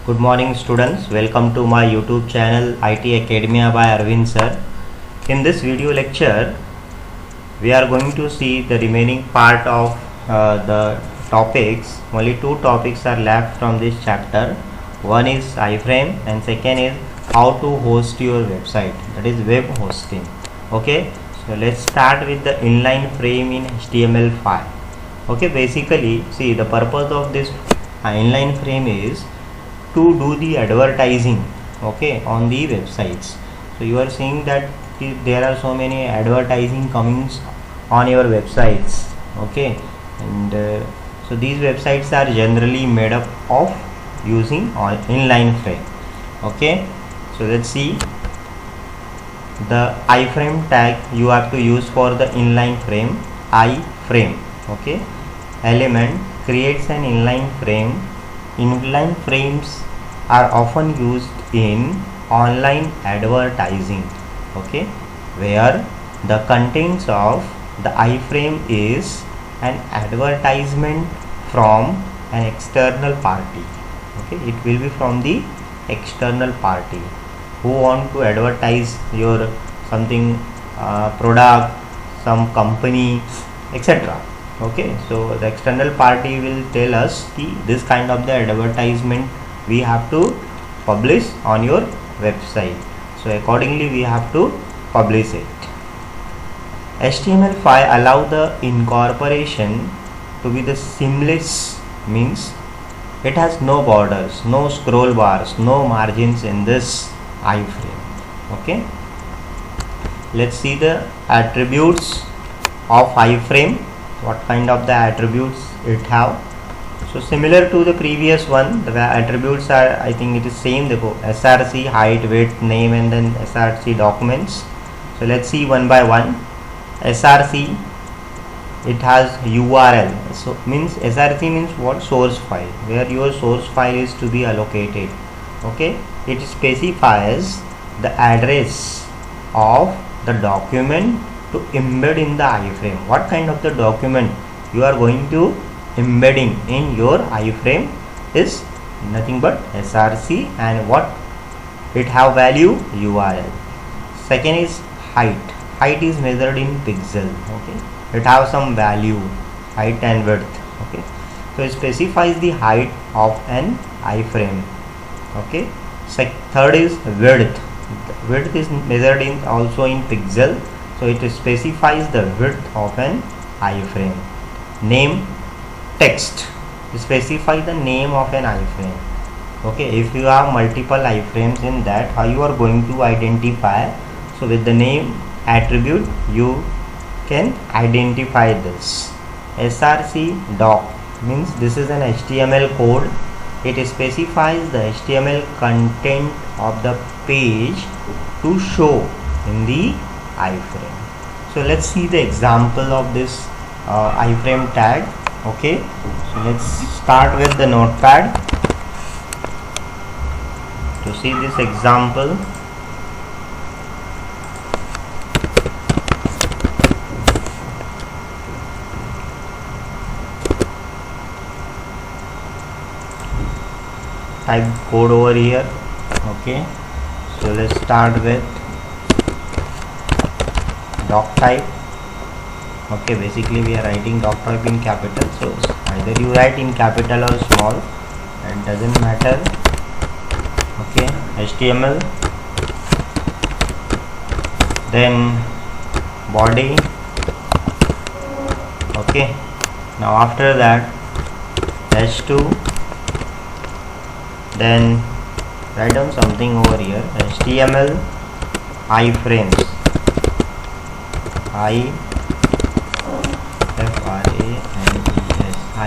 Good morning students, welcome to my YouTube channel IT Academia by Arvind sir. In this video lecture, we are going to see the remaining part of the topics. Only two topics are left from this chapter. One is iframe and second is how to host your website, that is web hosting. Okay, so let's start with the inline frame in HTML5. Okay, basically see the purpose of this inline frame is to do the advertising, okay, on the websites. So you are seeing that there are so many advertising coming on your websites, okay, and so these websites are generally made up of using inline frame. Okay, so let's see the iframe tag you have to use for the inline frame. Iframe, okay, element creates an inline frame. Inline frames are often used in online advertising, okay, where the contents of the iframe is an advertisement from an external party. Okay, it will be from the external party who want to advertise your something product, some company, etc. Okay, so the external party will tell us this kind of the advertisement we have to publish on your website, so accordingly we have to publish it. HTML5 allow the incorporation to be the seamless, means it has no borders, no scroll bars, no margins in this iframe. Okay, let's see the attributes of iframe. What kind of the attributes it have? So similar to the previous one, the attributes are, I think it is same. The src, height, width, name, and then src documents. So let's see one by one. Src, it has URL. So means src means what? Source file, where your source file is to be allocated. Okay, it specifies the address of the document to embed in the iframe. What kind of the document you are going to embedding in your iframe is nothing but src, and what it have value? URL. Second is height. Height is measured in pixel. Okay, it have some value, height and width. Okay, so it specifies the height of an iframe. Okay, third is width. Width is measured in also in pixel, so it specifies the width of an iframe. Name, text, specify the name of an iframe. Okay, if you have multiple iframes in that, how you are going to identify? So with the name attribute you can identify this. Src doc means this is an HTML code. It specifies the HTML content of the page to show in the iframe. So let's see the example of this iframe tag. Okay, so let's start with the notepad to see this example. Type code over here. Okay, so let's start with doc type. Okay, basically we are writing doc type in capital, so either you write in capital or small, it doesn't matter. Okay, HTML, then body. Okay, now after that h2, then write down something over here. HTML iframes,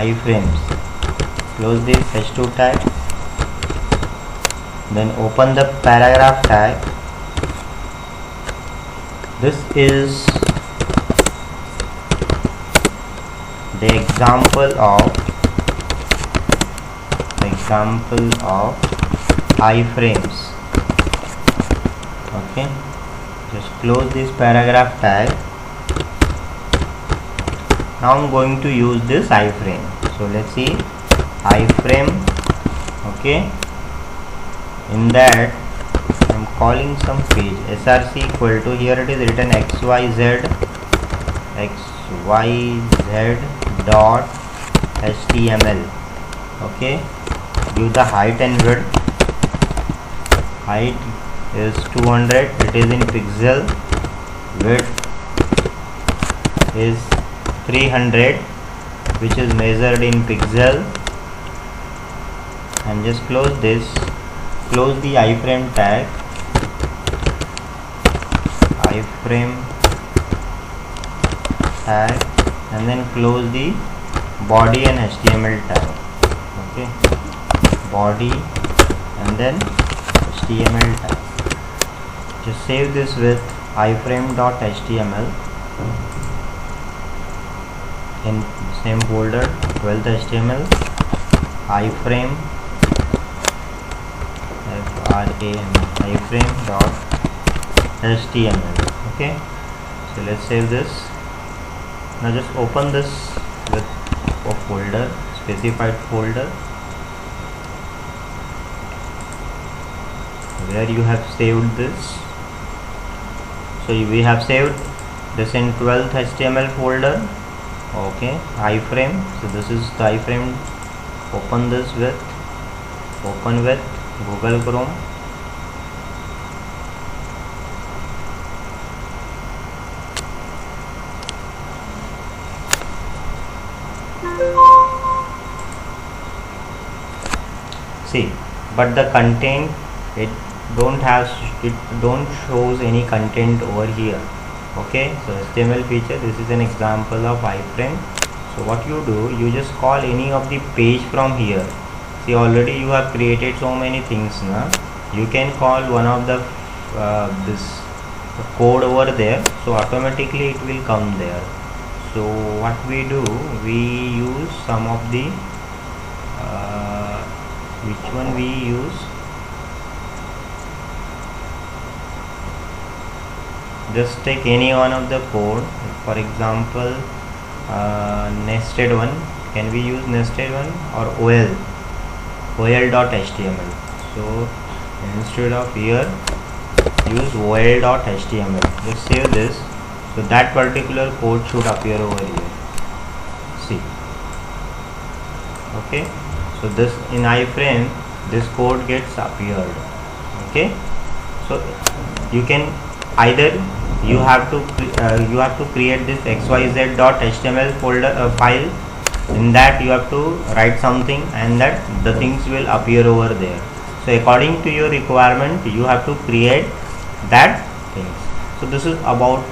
iframes. Close this h2 tag, then open the paragraph tag. This is the example of iframes. Okay, just close this paragraph tag. Now I'm going to use this iframe. So let's see iframe. Okay, in that I'm calling some page src equal to, here it is written xyz dot html. Okay, give the height and width. Height is 200, it is in pixel. Width is 300, which is measured in pixel. And just close this, close the iframe tag, and then close the body and html tag. Okay, body and then html tag. Just save this with iframe.html in same folder, 12th html, iframe iframe.html. Okay, so let's save this. Now just open this with a folder, specified folder where you have saved this. So we have saved this in 12th html folder. Okay, iframe. So this is the iframe. Open this with Google Chrome. See, but the content, it don't shows any content over here. Okay, so HTML feature, this is an example of iframe. So what you do, you just call any of the page from here. See, already you have created so many things now. You can call one of the this code over there, so automatically it will come there. So what we do, we use some of the which one we use, just take any one of the code. For example, nested one. Can we use nested one or ol.html? So instead of here, use ol.html. Just save this. So that particular code should appear over here. See. Okay. So this in iframe, this code gets appeared. Okay. So you can either you have to create this xyz.html folder file. In that you have to write something, and that the things will appear over there. So according to your requirement, you have to create that things. So this is about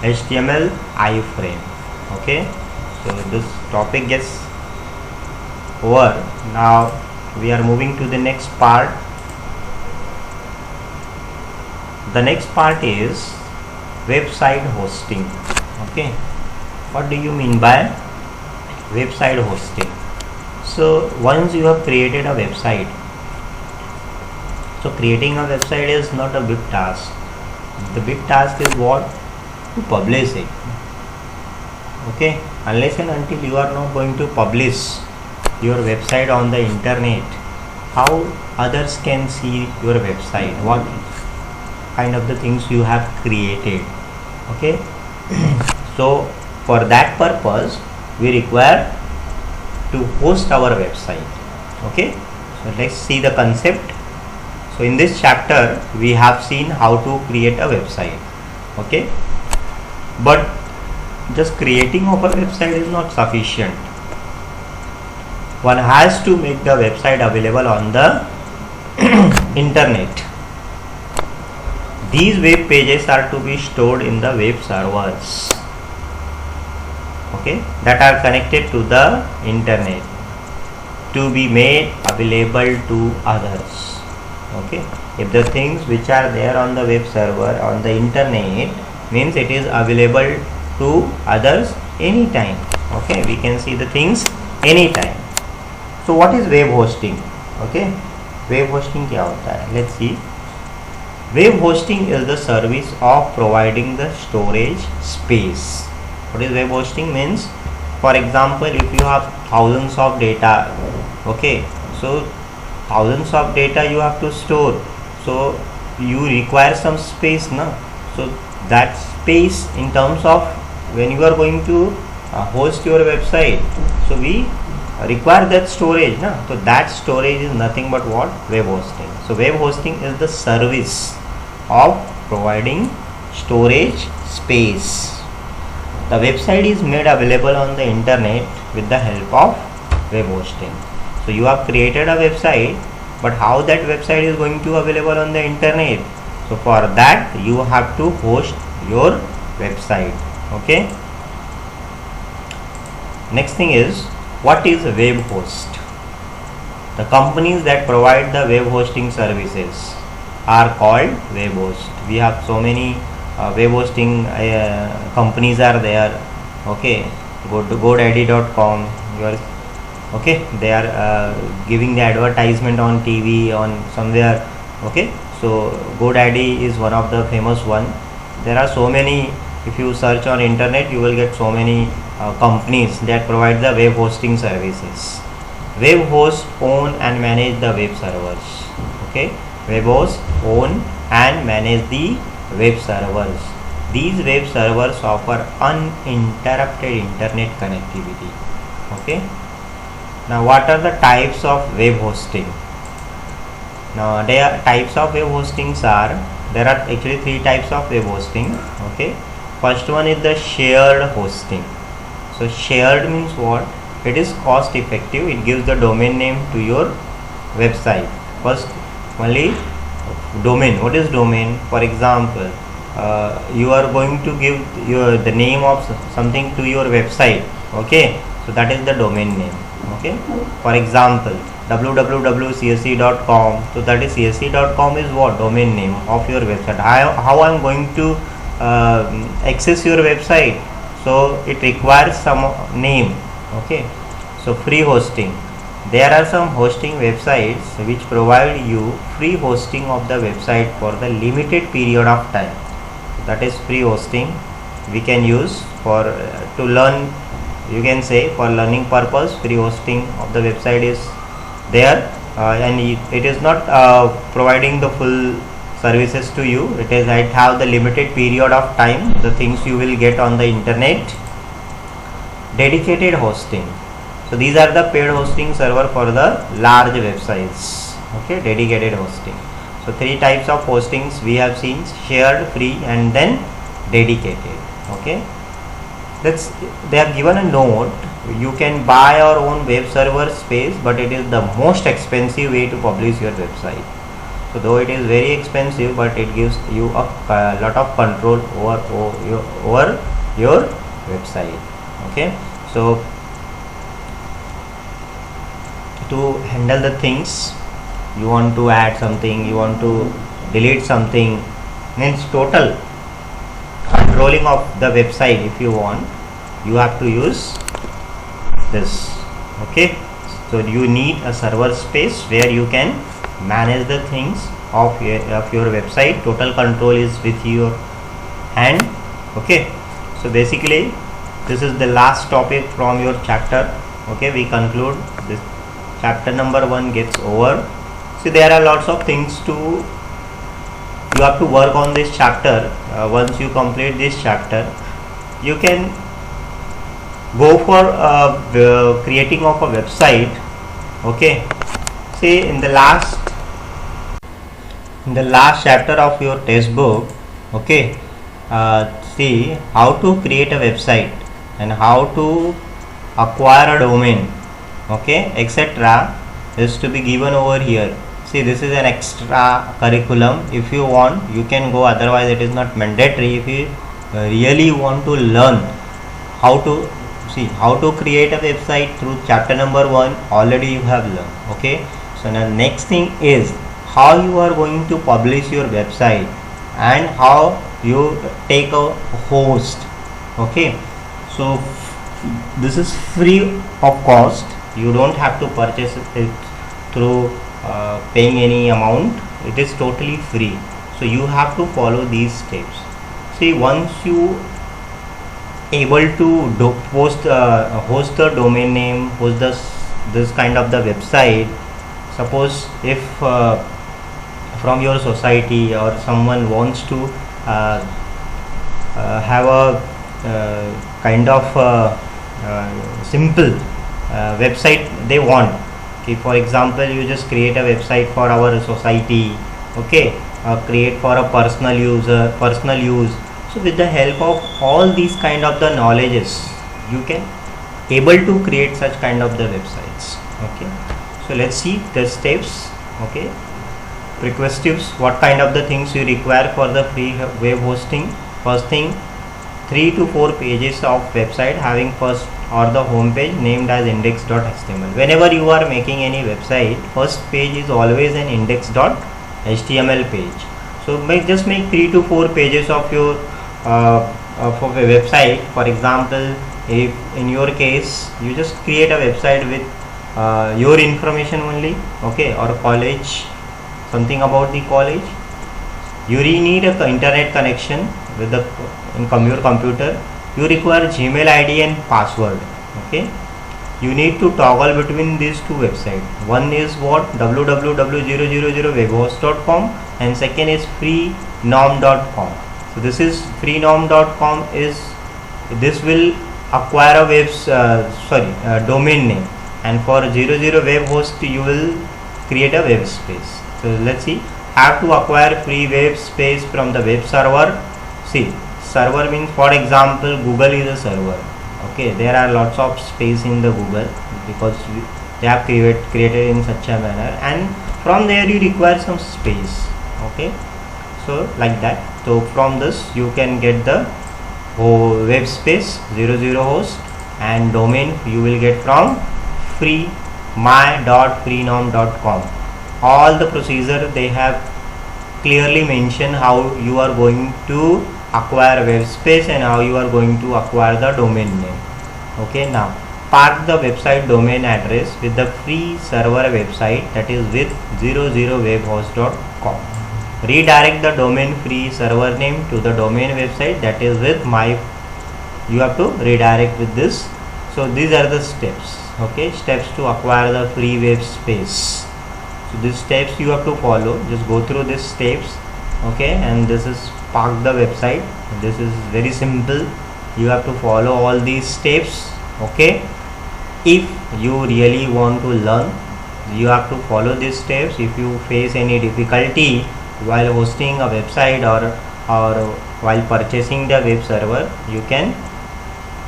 HTML iframe. Okay, so this topic gets over. Now we are moving to the next part. The next part is website hosting. Okay, what do you mean by website hosting? So once you have created a website, so creating a website is not a big task. The big task is what? To publish it. Okay, unless and until you are not going to publish your website on the internet, how others can see your website, what kind of the things you have created? Okay, so for that purpose we require to host our website. Okay, so let's see the concept. So in this chapter we have seen how to create a website. Okay, but just creating of a website is not sufficient. One has to make the website available on the internet. These web pages are to be stored in the web servers, okay, that are connected to the internet, to be made available to others. Okay, if the things which are there on the web server on the internet, means it is available to others anytime. Okay, we can see the things anytime. So what is web hosting? Okay, web hosting क्या होता है? Let's see. Web hosting is the service of providing the storage space. What is web hosting means? For example, if you have thousands of data, okay, so thousands of data you have to store, so you require some space now. So that space in terms of when you are going to host your website, so we require that storage now. So that storage is nothing but what? Web hosting. So web hosting is the service of providing storage space. The website is made available on the internet with the help of web hosting. So you have created a website, but how that website is going to available on the internet? So for that you have to host your website. Okay. Next thing is, what is a web host? The companies that provide the web hosting services are called web host. We have so many web hosting companies are there. Okay, go to GoDaddy.com. Okay, they are giving the advertisement on TV, on somewhere. Okay, so GoDaddy is one of the famous one. There are so many. If you search on internet, you will get so many companies that provide the web hosting services. Web hosts own and manage the web servers. Okay, web hosts own and manage the web servers. These web servers offer uninterrupted internet connectivity. Okay. Now, what are the types of web hosting? Now, there types of web hostings are, there are actually 3 types of web hosting. Okay. First one is the shared hosting. So shared means what? It is cost effective. It gives the domain name to your website. First, only domain. What is domain? For example, you are going to give the name of something to your website. Okay, so that is the domain name. Okay, for example, www.csc.com. So that is csc.com is what? Domain name of your website. How I am going to access your website? So it requires some name. Okay, so free hosting. There are some hosting websites which provide you free hosting of the website for the limited period of time. That is free hosting. We can use for to learn. You can say for learning purpose, free hosting of the website is there, and it is not providing the full services to you. It have the limited period of time, the things you will get on the internet. Dedicated hosting. So these are the paid hosting server for the large websites. Okay, dedicated hosting. So 3 types of hostings we have seen: shared, free, and then dedicated. Okay, they have given a note. You can buy your own web server space, but it is the most expensive way to publish your website. So though it is very expensive, but it gives you a lot of control over your website. Okay, so to handle the things, you want to add something, you want to delete something, means total controlling of the website. If you want, you have to use this. Okay, so you need a server space where you can manage the things of your website. Total control is with your hand. Okay, so basically this is the last topic from your chapter. Okay, we conclude this chapter number 1 gets over. See, there are lots of things you have to work on this chapter. Once you complete this chapter, you can go for the creating of a website. Okay, see, in the last chapter of your textbook, okay, see how to create a website and how to acquire a domain, okay, etc. is to be given over here. See, this is an extra curriculum. If you want, you can go, otherwise it is not mandatory. If you really want to learn how to create a website through chapter number 1, already you have learned. Okay, so now next thing is how you are going to publish your website and how you take a host. Okay, so this is free of cost. You don't have to purchase it through paying any amount. It is totally free. So you have to follow these steps. See, once you able to host the domain name, host this kind of the website. Suppose if from your society or someone wants to have a kind of simple website they want. Okay, for example, you just create a website for our society, okay, create for a personal use. So with the help of all these kind of the knowledges, you can able to create such kind of the websites. Okay, so let's see the steps. Okay, prerequisites, what kind of the things you require for the free web hosting. First thing, 3 to 4 pages of website having first or the home page named as index.html. Whenever you are making any website, first page is always an index.html page. So just make 3 to 4 pages of your of a website. For example, if in your case you just create a website with your information only, okay, or college, something about the college, you need a internet connection with the your computer. You require Gmail ID and password. Okay, you need to toggle between these two websites. One is what, www.000webhost.com, and second is freenom.com. So this is freenom.com is, this will acquire a domain name, and for 00 web host you will create a web space. So let's see, have to acquire free web space from the web server. See, server means, for example, Google is a server. Okay, there are lots of space in the Google because they have created in such a manner, and from there you require some space. Okay, so like that. So from this you can get the web space 00 host, and domain you will get from my.freenom.com. all the procedure they have clearly mentioned how you are going to acquire web space and how you are going to acquire the domain name. Okay, now park the website domain address with the free server website, that is with 00webhost.com. redirect the domain free server name to the domain website, that is with my, you have to redirect with this. So these are the steps. Okay, steps to acquire the free web space. So these steps you have to follow, just go through these steps. Okay, and this is park the website. This is very simple, you have to follow all these steps. Okay, if you really want to learn, you have to follow these steps. If you face any difficulty while hosting a website or while purchasing the web server, you can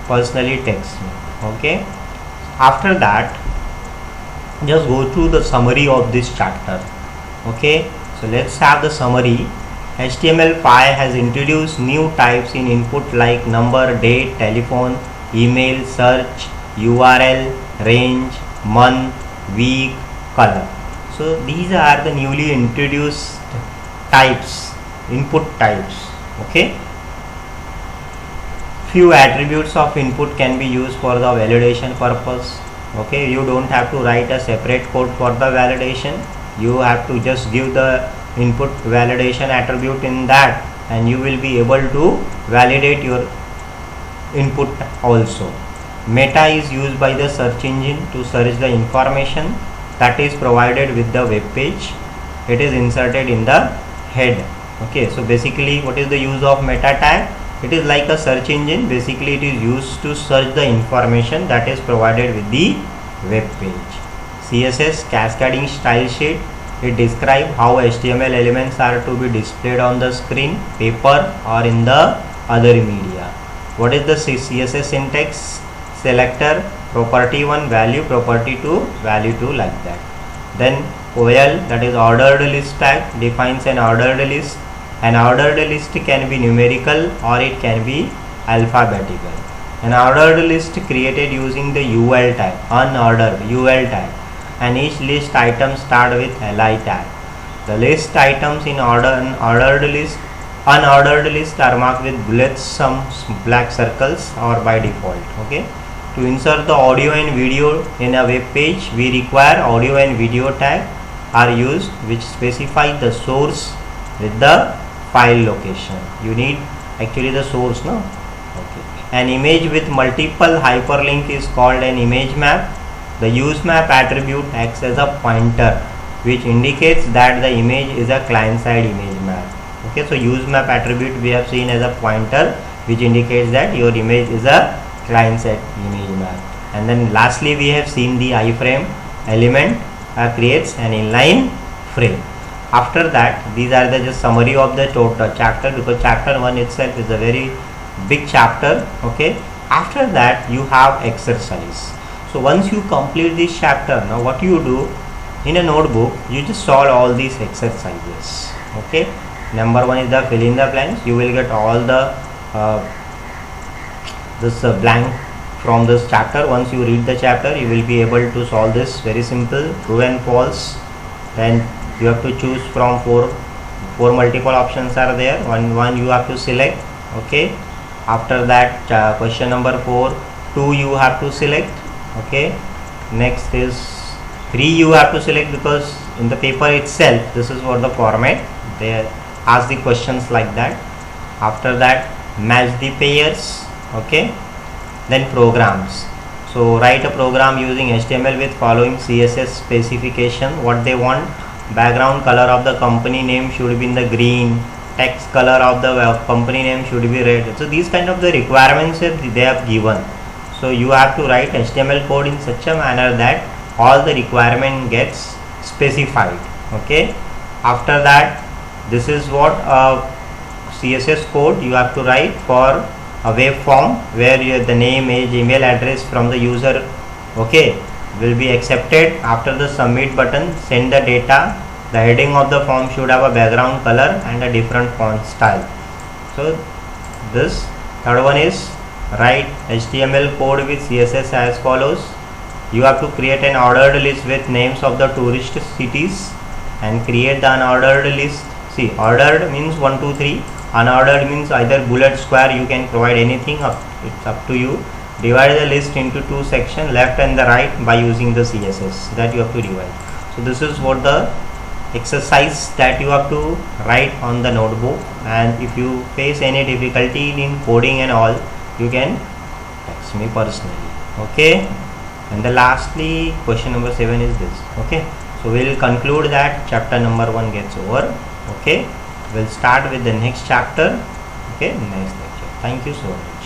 personally text me. Okay, after that just go through the summary of this chapter. Okay, so let's have the summary. HTML5 has introduced new types in input like number, date, telephone, email, search, URL, range, month, week, color. So these are the newly introduced types, input types. Okay, few attributes of input can be used for the validation purpose. Okay, you don't have to write a separate code for the validation, you have to just give the input validation attribute in that, and you will be able to validate your input also. Meta is used by the search engine to search the information that is provided with the web page. It is inserted in the head. Okay, so basically what is the use of meta tag? It is like a search engine. Basically it is used to search the information that is provided with the web page. CSS, cascading style sheet, it describes how HTML elements are to be displayed on the screen, paper or in the other media. What is the CSS syntax? Selector, property 1 value, property 2 value 2, like that. Then OL, that is ordered list tag, defines an ordered list. An ordered list can be numerical or it can be alphabetical. An ordered list created using the UL tag, unordered UL tag, and each list item start with li tag. The list items in unordered list are marked with bullets, some black circles, or by default. Okay, to insert the audio and video in a web page, we require audio and video tag are used, which specify the source with the file location. You need actually the source, no? Okay. An image with multiple hyperlink is called an image map. The use map attribute acts as a pointer which indicates that the image is a client side image map. Okay, so use map attribute we have seen as a pointer which indicates that your image is a client side image map. And then lastly we have seen the iframe element creates an inline frame. After that, these are the just summary of the total chapter, because chapter 1 itself is a very big chapter. Okay, after that you have exercise. So once you complete this chapter, now what you do in a notebook, you just solve all these exercises. Okay, number 1 is the fill in the blanks. You will get all the blank from this chapter. Once you read the chapter, you will be able to solve this very simple, true and false. Then you have to choose from four multiple options are there. One you have to select. Okay, after that question number 4, 2 you have to select. Okay, next is 3 you have to select, because in the paper itself this is what the format they ask the questions like that. After that, match the pairs. Okay, then programs. So write a program using HTML with following CSS specification. What they want: background color of the company name should be in the green, text color of the company name should be red. So these kind of the requirements they have given. So you have to write HTML code in such a manner that all the requirement gets specified. Okay, after that, this is what CSS code you have to write for a web form where the name, age, email address from the user, okay, will be accepted. After the submit button, send the data. The heading of the form should have a background color and a different font style. So this third one is write HTML code with CSS as follows. You have to create an ordered list with names of the tourist cities and create the unordered list. See, ordered means 1, 2, 3. Unordered means either bullet, square, you can provide anything, it's up to you. Divide the list into 2 sections, left and the right, by using the CSS that you have to divide. So this is what the exercise that you have to write on the notebook, and if you face any difficulty in coding and all, you can text me personally. Okay, and the lastly question number 7 is this. Okay, so we will conclude that chapter number 1 gets over. Okay, we'll start with the next chapter. Okay, next lecture. Thank you so much.